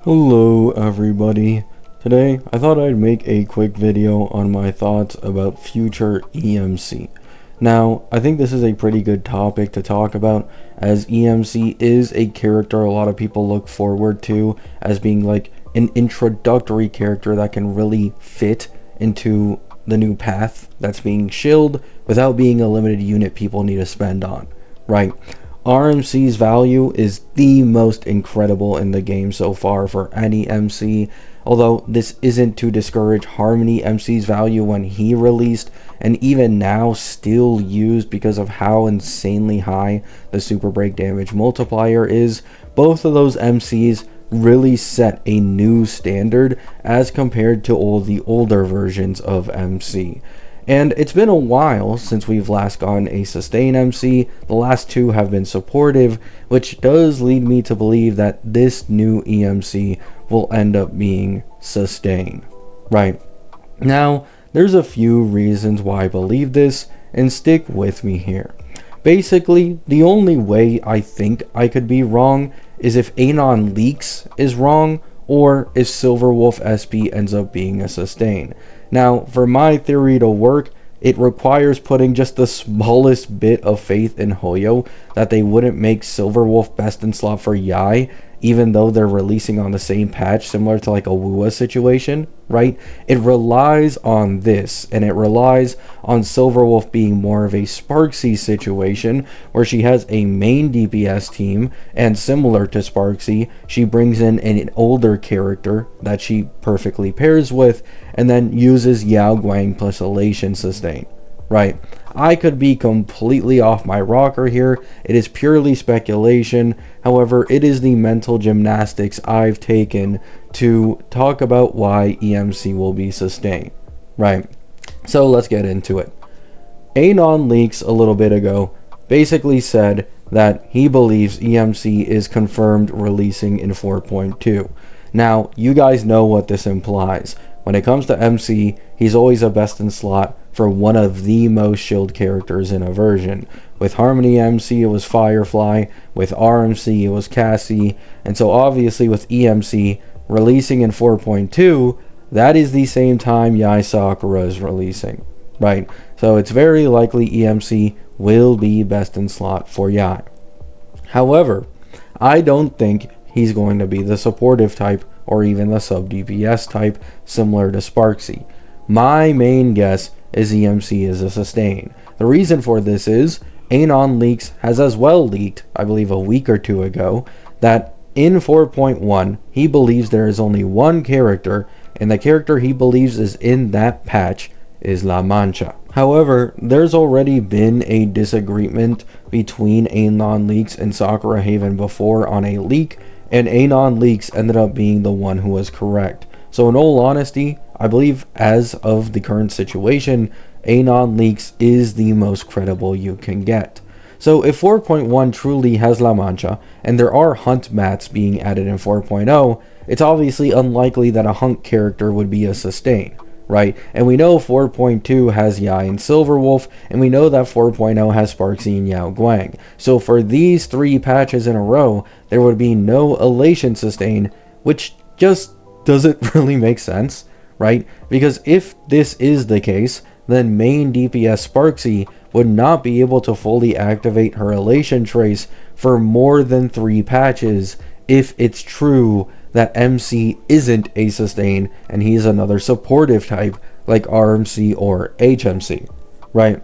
Hello everybody. Today I thought I'd make a quick video on my thoughts about future EMC. Now I think this is a pretty good topic to talk about, as EMC is a character a lot of people look forward to as being like an introductory character that can really fit into the new path that's being shilled without being a limited unit people need to spend on, right? RMC's value is the most incredible in the game so far for any MC, although this isn't to discourage Harmony MC's value when he released, and even now still used because of how insanely high the super break damage multiplier is. Both of those MCs really set a new standard as compared to all the older versions of MC. And it's been a while since we've last gotten a sustain MC. The last two have been supportive, which does lead me to believe that this new EMC will end up being sustain. Right. Now, there's a few reasons why I believe this, and stick with me here. Basically, the only way I think I could be wrong is if Anon Leaks is wrong, or if Silverwolf SP ends up being a sustain. Now, for my theory to work, it requires putting just the smallest bit of faith in Hoyo that they wouldn't make Silverwolf best in slot for Yai, even though they're releasing on the same patch, similar to like a Wua situation, right? It relies on this, and it relies on Silverwolf being more of a Sparksy situation, where she has a main DPS team, and similar to Sparksy, she brings in an older character that she perfectly pairs with, and then uses Yao Guang plus Elation sustain, right? I could be completely off my rocker here. It is purely speculation. However, it is the mental gymnastics I've taken to talk about why EMC will be sustained, right? So let's get into it. Anon Leaks a little bit ago basically said that he believes EMC is confirmed releasing in 4.2. Now, you guys know what this implies. When it comes to MC, he's always a best in slot for one of the most shilled characters in a version. With Harmony MC, it was Firefly. With RMC, it was Cassie. And so obviously with EMC releasing in 4.2, that is the same time Yai Sakura is releasing, right? So it's very likely EMC will be best in slot for Yai. However, I don't think he's going to be the supportive type or even the sub DPS type similar to Sparksy. My main guess is EMC is a sustain. The reason for this is Anon Leaks has as well leaked, I believe a week or two ago, that in 4.1 he believes there is only one character, and the character he believes is in that patch is La Mancha. However, there's already been a disagreement between Anon Leaks and Sakura Haven before on a leak, and Anon Leaks ended up being the one who was correct. So in all honesty, I believe as of the current situation, Anon Leaks is the most credible you can get. So if 4.1 truly has La Mancha, and there are hunt mats being added in 4.0, it's obviously unlikely that a hunt character would be a sustain, right? And we know 4.2 has Yai and Silverwolf, and we know that 4.0 has Sparksy and Yao Guang. So for these three patches in a row, there would be no Elation sustain, which just doesn't really make sense, right? Because if this is the case, then main DPS Sparksy would not be able to fully activate her Elation trace for more than 3 patches if it's true that MC isn't a sustain and he's another supportive type like RMC or HMC, right?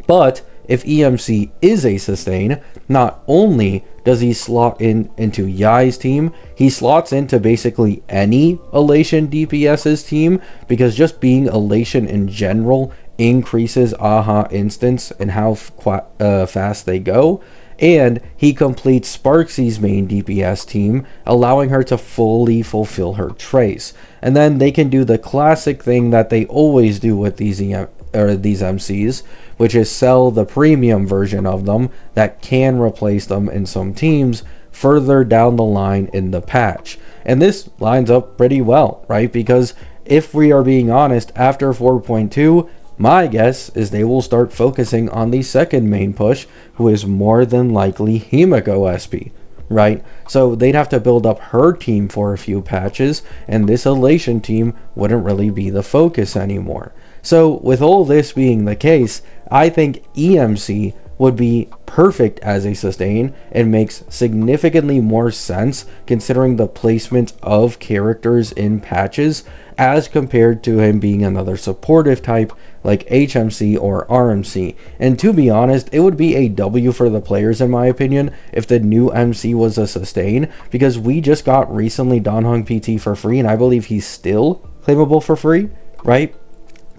But if EMC is a sustain, not only does he slot into Yai's team, he slots into basically any Elation DPS's team, because just being Elation in general increases AHA instance and how fast they go. And he completes Sparksy's main DPS team, allowing her to fully fulfill her trace. And then they can do the classic thing that they always do with these MCs, which is sell the premium version of them that can replace them in some teams further down the line in the patch. And this lines up pretty well, right? Because if we are being honest, after 4.2, my guess is they will start focusing on the second main push, who is more than likely Himiko SP, right? So they'd have to build up her team for a few patches, and this Elation team wouldn't really be the focus anymore. So with all this being the case, I think EMC would be perfect as a sustain and makes significantly more sense considering the placement of characters in patches as compared to him being another supportive type like HMC or RMC. And to be honest, it would be a W for the players in my opinion if the new MC was a sustain, because we just got recently Dan Heng PT for free and I believe he's still claimable for free, right?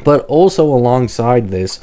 But also alongside this,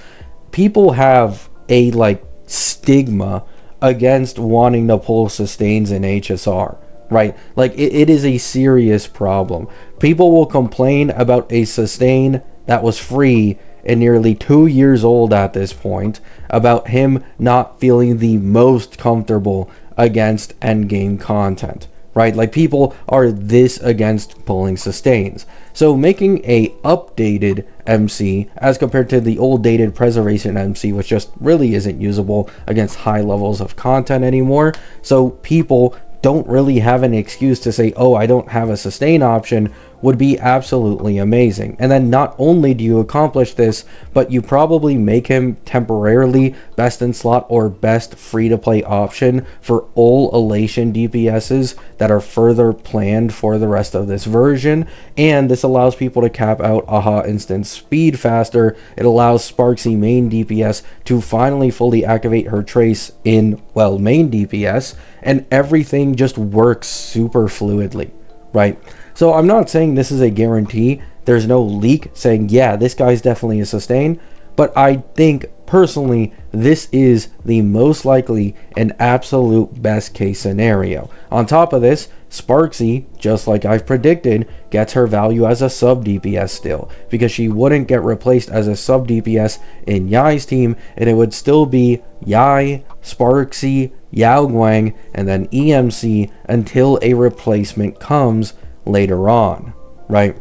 people have a like stigma against wanting to pull sustains in HSR, right? Like it is a serious problem. People will complain about a sustain that was free and nearly 2 years old at this point about him not feeling the most comfortable against endgame content, right? Like people are this against pulling sustains. So making a updated MC as compared to the old dated preservation MC, which just really isn't usable against high levels of content anymore. So people don't really have an excuse to say, oh, I don't have a sustain option, would be absolutely amazing. And then not only do you accomplish this, but you probably make him temporarily best in slot or best free-to-play option for all Elation DPSs that are further planned for the rest of this version. And this allows people to cap out AHA instant speed faster. It allows Sparksy main DPS to finally fully activate her trace in, well, main DPS, and everything just works super fluidly, right? So I'm not saying this is a guarantee. There's no leak saying, yeah, this guy's definitely a sustain. But I think, personally, this is the most likely and absolute best case scenario. On top of this, Sparksy, just like I've predicted, gets her value as a sub DPS still, because she wouldn't get replaced as a sub DPS in Yai's team, and it would still be Yai, Sparksy, Yao Guang, and then EMC until a replacement comes later on, right?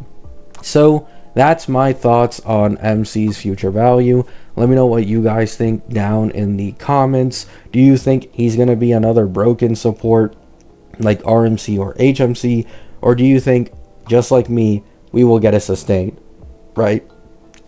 So that's my thoughts on MC's future value. Let me know what you guys think down in the comments. Do you think he's going to be another broken support like RMC or HMC, or do you think, just like me, we will get a sustain, right?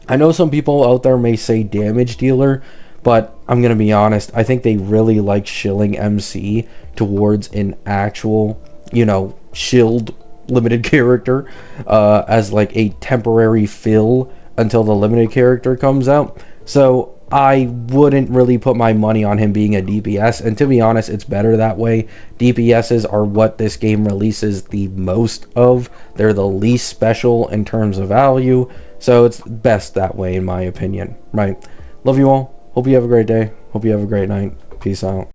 I know some people out there may say damage dealer, but I'm going to be honest, I think they really like shilling MC towards an actual, you know, shield limited character as like a temporary fill until the limited character comes out. So I wouldn't really put my money on him being a DPS, and to be honest, it's better that way. DPSs are what this game releases the most of. They're the least special in terms of value, so it's best that way in my opinion, right? Love you all. Hope you have a great day. Hope you have a great night. Peace out.